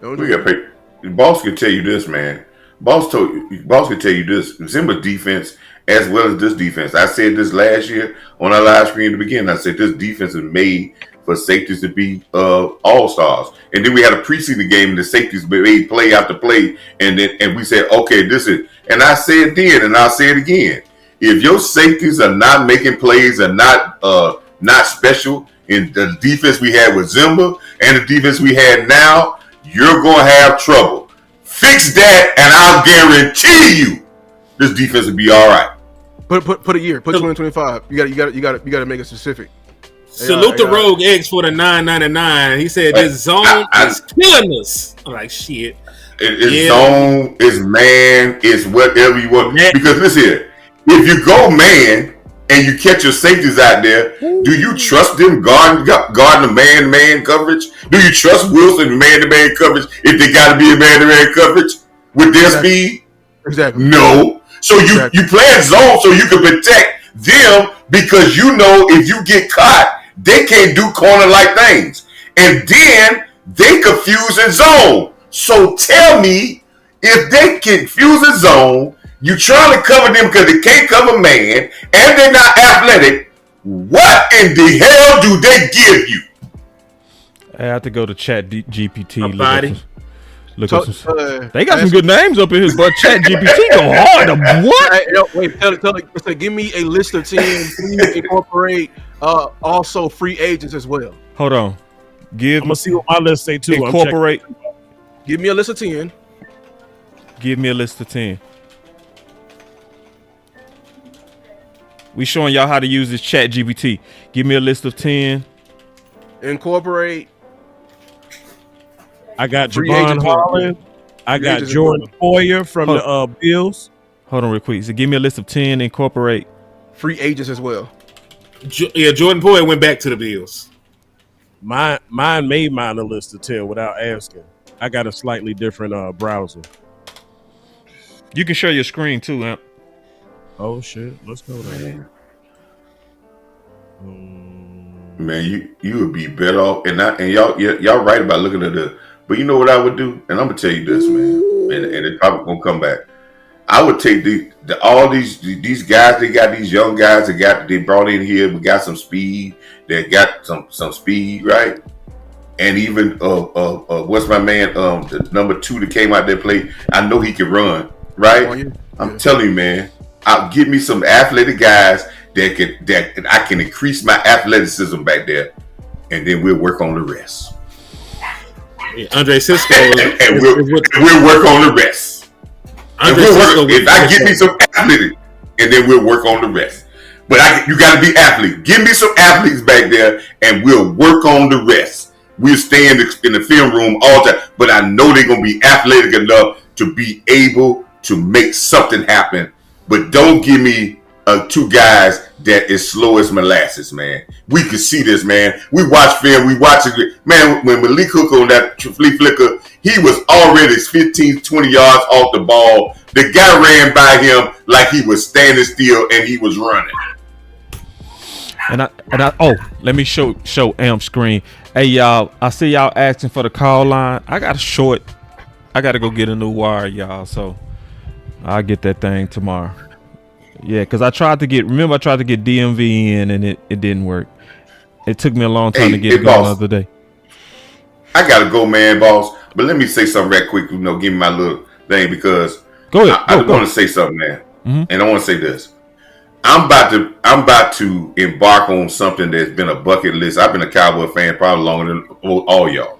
We got paid. Boss can tell you this, man. Boss can tell you this. Zimba defense, as well as this defense. I said this last year on our live screen at the beginning. I said this defense is made for safeties to be all-stars. And then we had a preseason game and the safeties made play after play. And we said, okay, this is, and I said then, and I'll say it again. If your safeties are not making plays and not special in the defense we had with Zimba and the defense we had now, you're going to have trouble. Fix that, and I'll guarantee you this defense will be all right. Put a year, put 2025. You got to make it specific. Salute the Rogue X for the $9.99. He said this zone is killing us. I'm like, shit. It's zone, it's man, it's whatever you want. Because listen here, if you go man and you catch your safeties out there, do you trust them guarding the man-to-man coverage? Do you trust Wilson man-to-man coverage if they got to be a man-to-man coverage with their speed? Exactly. No. So you play a zone so you can protect them because you know if you get caught, they can't do corner-like things. And then they confuse in zone. So tell me, if they confuse in zone, you trying to cover them because they can't cover man, and they're not athletic, what in the hell do they give you? I have to go to Chat GPT. They got some ask good names up in here, but Chat GPT go hard. What? Wait, tell it. Give me a list of teams. Please incorporate also free agents as well. Hold on. I'm gonna see what my list say too. Incorporate. Give me a list of 10. Give me a list of 10. We showing y'all how to use this Chat GPT. Give me a list of 10. Incorporate. I got Javon Holland. I got Jordan Poyer from the Bills. Hold on real quick. So give me a list of 10. Incorporate. Free agents as well. Jordan Poyer went back to the Bills. Mine made mine a list of 10 without asking. I got a slightly different browser. You can share your screen too, Amp. Oh shit, let's go there. Man, you would be better off, and y'all right about looking at the. But you know what I would do, and I'm gonna tell you this, man, and it's probably gonna come back. I would take all these guys. They got these young guys they brought in here. We got some speed. They got some speed, right? And even what's my man? The number 2 that came out there play. I know he can run, right? Oh, yeah. I'm telling you, man. I'll give me some athletic guys that I can increase my athleticism back there, and then we'll work on the rest. Yeah, Andre Cisco, and we'll work on the rest. If I get me some athletic, and then we'll work on the rest. But you got to be athlete. Give me some athletes back there, and we'll work on the rest. We'll stay in the film room all the time, but I know they're gonna be athletic enough to be able to make something happen. But don't give me 2 guys that is slow as molasses, man. We can see this, man. We watch film, we watch it. Man, when Malik Hook on that flea flicker, he was already 15, 20 yards off the ball. The guy ran by him like he was standing still and he was running. And I let me show Amp screen. Hey y'all, I see y'all asking for the call line. I got to go get a new wire, y'all. So I'll get that thing tomorrow. Yeah, because I tried to get DMV in and it didn't work. It took me a long time to get it going the other day. I gotta go, man, boss. But let me say something right quick, give me my little thing because go ahead. I want to say something, man. Mm-hmm. And I want to say this. I'm about to embark on something that's been a bucket list. I've been a Cowboy fan probably longer than all y'all.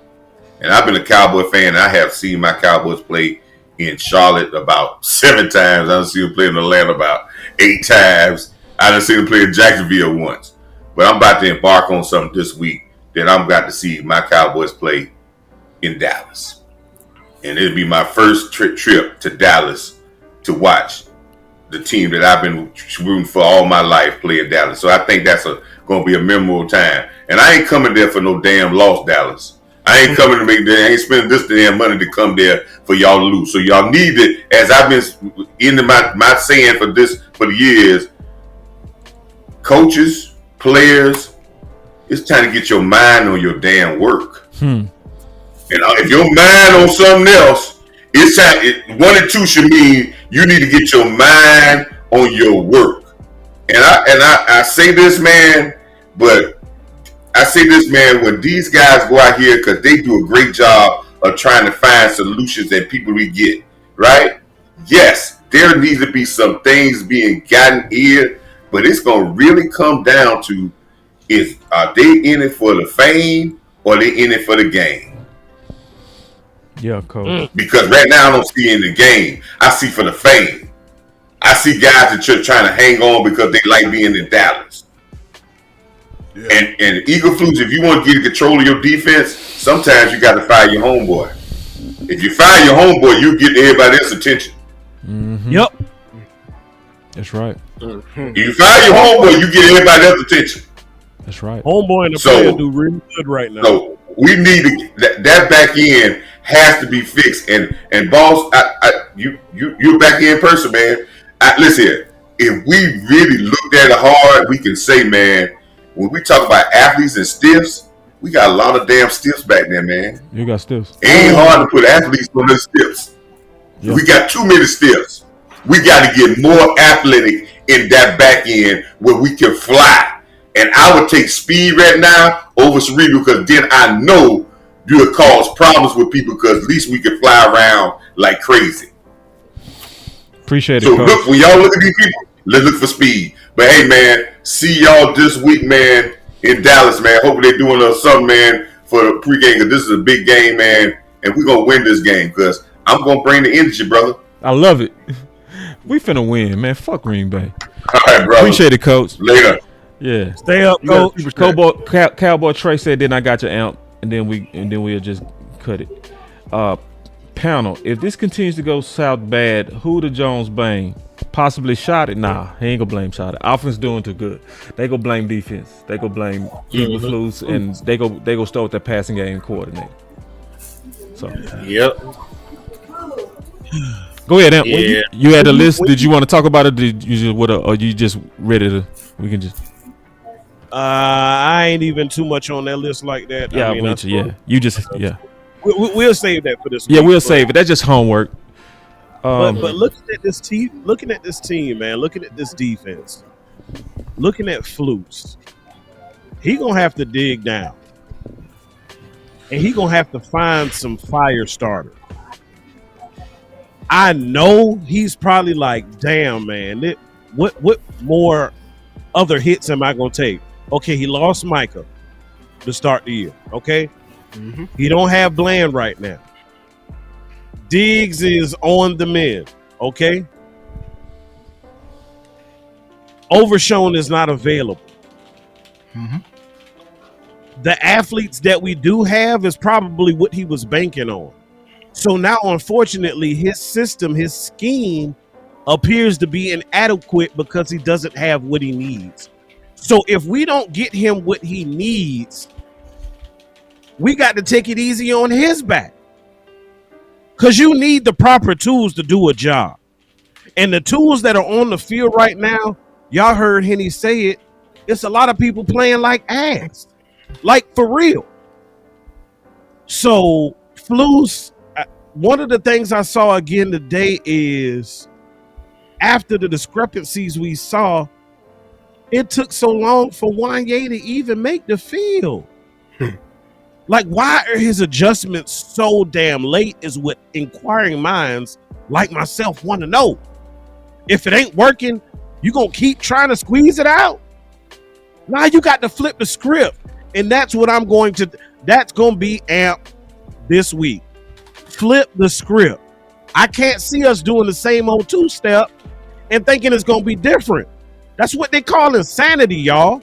And I've been a Cowboy fan. I have seen my Cowboys play in Charlotte about 7 times. I've seen them play in Atlanta about 8 times. I done seen them play in Jacksonville once. But I'm about to embark on something this week that I'm about to see my Cowboys play in Dallas. And it'll be my first trip to Dallas to watch the team that I've been rooting for all my life play in Dallas. So I think that's going to be a memorable time. And I ain't coming there for no damn loss, Dallas. I ain't coming to I ain't spending this damn money to come there for y'all to lose. So y'all need it, as I've been into my saying for the years, coaches, players, it's time to get your mind on your damn work. And if your mind on something else, it's time. 1 and 2 should mean you need to get your mind on your work. And I say this, man, but I say this, man, when these guys go out here, because they do a great job of trying to find solutions and people we get, right? Yes, there needs to be some things being gotten here, but it's going to really come down to are they in it for the fame or they in it for the game? Yeah, coach. Because right now I don't see in the game. I see for the fame. I see guys that are trying to hang on because they like being in Dallas. Yeah. And Eagle Flutes, if you want to get control of your defense, sometimes you got to fire your homeboy. If you fire your homeboy, you get everybody else's attention. Mm-hmm. Yep. That's right. Mm-hmm. If you fire your homeboy, you get everybody else's attention. That's right. Homeboy and the player do really good right now. So we need to that back end has to be fixed. And boss, you're back end person, man. Listen here. If we really looked at it hard, we can say, man, when we talk about athletes and stiffs, we got a lot of damn stiffs back there, man. You got stiffs. It ain't hard to put athletes on the stiffs. Yep. We got too many stiffs. We got to get more athletic in that back end where we can fly. And I would take speed right now over cerebral because then I know you would cause problems with people because at least we can fly around like crazy. Appreciate it, so coach. Look, when y'all look at these people, let's look for speed. But hey, man, see y'all this week, man, in Dallas, man. Hopefully they're doing something, man, for the pregame because this is a big game, man. And we're going to win this game because I'm going to bring the energy, brother. I love it. We finna win, man. Fuck Green Bay. All right, brother. Appreciate it, coach. Later. Yeah. Stay up, coach. Cowboy Trey said, then I got your amp, and then we'll just cut it. Panel, if this continues to go south bad, who the Jones blame? Possibly shot it? Nah, he ain't gonna blame shot it. Offense doing too good. They go blame defense. They go blame Eagle Flus, and they go start with their passing game coordinator. So yep. Go ahead, Amp. Yeah. You had a list. Did you want to talk about it? Did you just or you just ready to? We can just. I ain't even too much on that list like that. Yeah, I mean, You just we'll save that for this. Yeah, week, we'll save it. That's just homework. But looking at this team, man, looking at this defense, looking at Flus, he gonna have to dig down, and he gonna have to find some fire starter. I know he's probably like, damn, man, what more other hits am I gonna take? Okay, he lost Micah to start the year. Okay, he don't have Bland right now. Diggs is on the mend. Okay, Overshown is not available. The athletes that we do have is probably what he was banking on. So now, unfortunately, his system, his scheme appears to be inadequate because he doesn't have what he needs. So if we don't get him what he needs, we got to take it easy on his back. Because you need the proper tools to do a job. And the tools that are on the field right now, y'all heard Henny say it, it's a lot of people playing like ass. Like, for real. So, Flus, one of the things I saw again today is after the discrepancies we saw, it took so long for Wanye to even make the field. Like, why are his adjustments so damn late is what inquiring minds like myself want to know. If it ain't working, you going to keep trying to squeeze it out? Now you got to flip the script. And that's what that's going to be Amp this week. Flip the script. I can't see us doing the same old two-step and thinking it's going to be different. That's what they call insanity, y'all.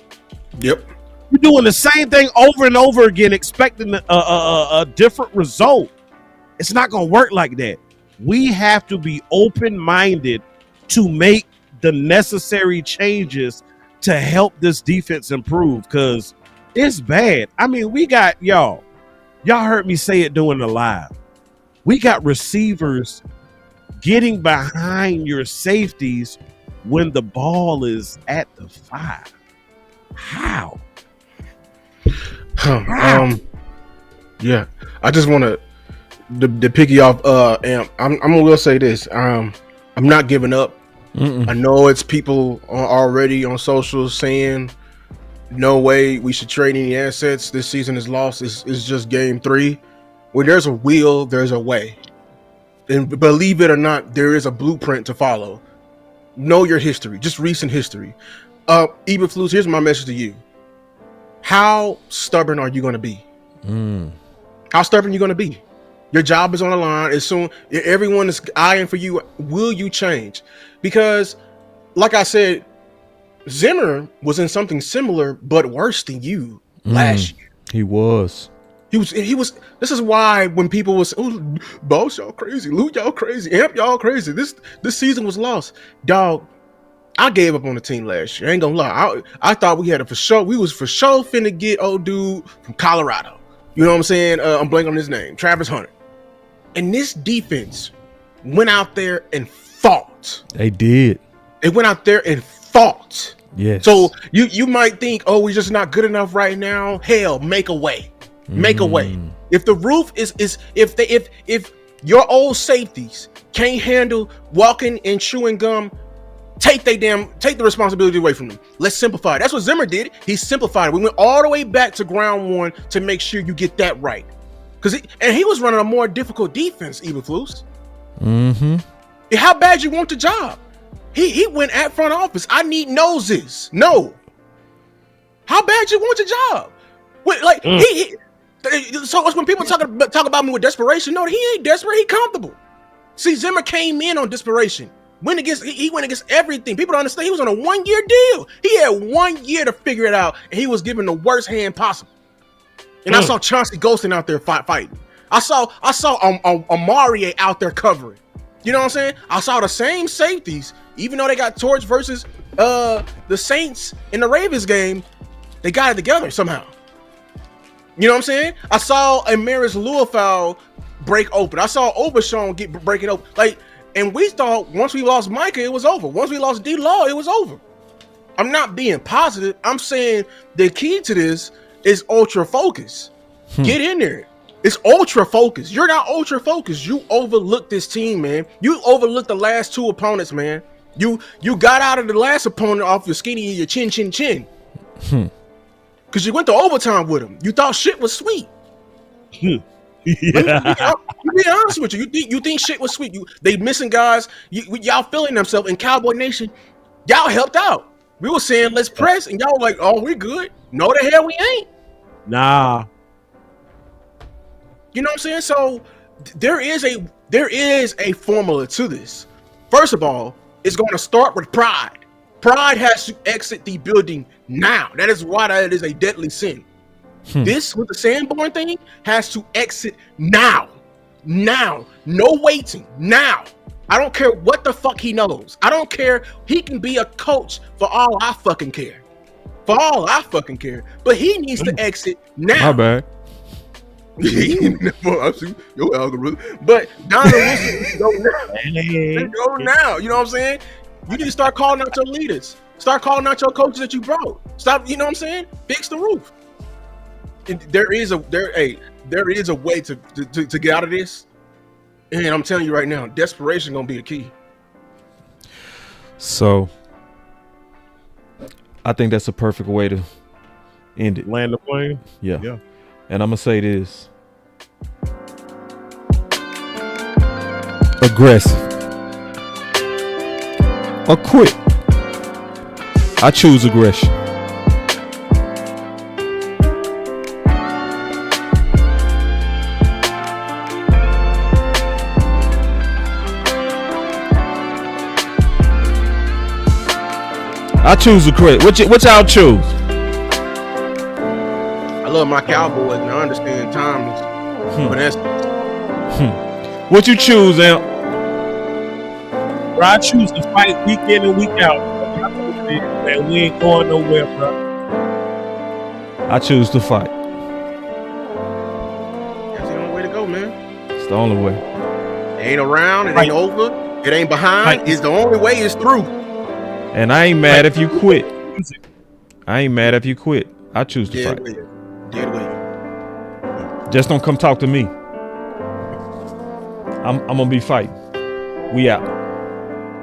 Yep. You're doing the same thing over and over again, expecting a different result. It's not going to work like that. We have to be open-minded to make the necessary changes to help this defense improve, because it's bad. I mean, we got y'all heard me say it during the live. We got receivers getting behind your safeties when the ball is at the 5. How? Yeah, I just want to piggy off Amp. I'm gonna say this. I'm not giving up. I know it's people already on social saying no way we should trade any assets. This season is lost. It's just game 3. When there's a will, there's a way. And believe it or not, there is a blueprint to follow. Know your history, just recent history. Eberflus, here's my message to you. How stubborn are you going to be? How stubborn are you going to be? Your job is on the line. As soon everyone is eyeing for you. Will you change? Because, like I said, Zimmer was in something similar but worse than you last year. He was. This is why when people was, oh, Boss, y'all crazy, Luke, y'all crazy, Amp, y'all crazy. This season was lost. Dog, I gave up on the team last year. I ain't gonna lie. I thought we had it for sure. We was for sure finna get old dude from Colorado. You know what I'm saying? I'm blanking on his name, Travis Hunter. And this defense went out there and fought. They did. They went out there and fought. Yes. So you might think, oh, we're just not good enough right now. Hell, make a way. Make a way. If the roof is if your old safeties can't handle walking and chewing gum, take the responsibility away from them. Let's simplify it. That's what Zimmer did. He simplified it. We went all the way back to ground one to make sure you get that right. He was running a more difficult defense, Eberflus. How bad you want the job? He went at front office. I need noses. No. How bad you want the job? So when people talk about me with desperation, no, he ain't desperate. He comfortable. See, Zimmer came in on desperation. He went against everything. People don't understand. He was on a 1-year deal. He had 1 year to figure it out, and he was given the worst hand possible. And I saw Chauncey Golston out there fighting. I saw Amari out there covering. You know what I'm saying? I saw the same safeties, even though they got torched versus the Saints in the Ravens game, they got it together somehow. You know what I'm saying? I saw Amaris Luafau break open. I saw Overshown breaking open. Like, And we thought once we lost Micah, it was over. Once we lost D-Law, it was over. I'm not being positive. I'm saying the key to this is ultra focus. Get in there. It's ultra focus. You're not ultra focused. You overlooked this team, man. You overlooked the last 2 opponents, man. You got out of the last opponent off your skinny and your chin. Because you went to overtime with him. You thought shit was sweet. Yeah. Let me be honest with you. You think shit was sweet. They missing guys. Y'all feeling themselves in Cowboy Nation. Y'all helped out. We were saying let's press, and y'all were like, oh, we good. No, the hell we ain't. Nah. You know what I'm saying? So there is a formula to this. First of all, it's going to start with pride. Pride has to exit the building now. That is why that is a deadly sin. This with the Sanborn thing has to exit now. Now. No waiting. Now. I don't care what the fuck he knows. I don't care. He can be a coach for all I fucking care. For all I fucking care. But he needs to exit now. My bad. Your algorithm. But Donovan Wilson, go now. Go now. You know what I'm saying? You need to start calling out your leaders. Start calling out your coaches that you brought. Stop. You know what I'm saying? Fix the roof. And there is a way to get out of this. And I'm telling you right now, desperation gonna be the key. So I think that's a perfect way to end it. Land the plane. Yeah. And I'm gonna say this. Aggressive. Or quit. I choose aggression. I choose to quit. What y'all choose? I love my Cowboys and I understand time is but that's What you choose, Amp? Bro, I choose to fight week in and week out. And we ain't going nowhere, bro. I choose to fight. that's the only way to go, man. It's the only way. It ain't around, it ain't over, it ain't behind. It's the only way is through. And I ain't mad if you quit. I ain't mad if you quit. I choose to fight. Dead weight. Just don't come talk to me. I'm gonna be fighting. We out.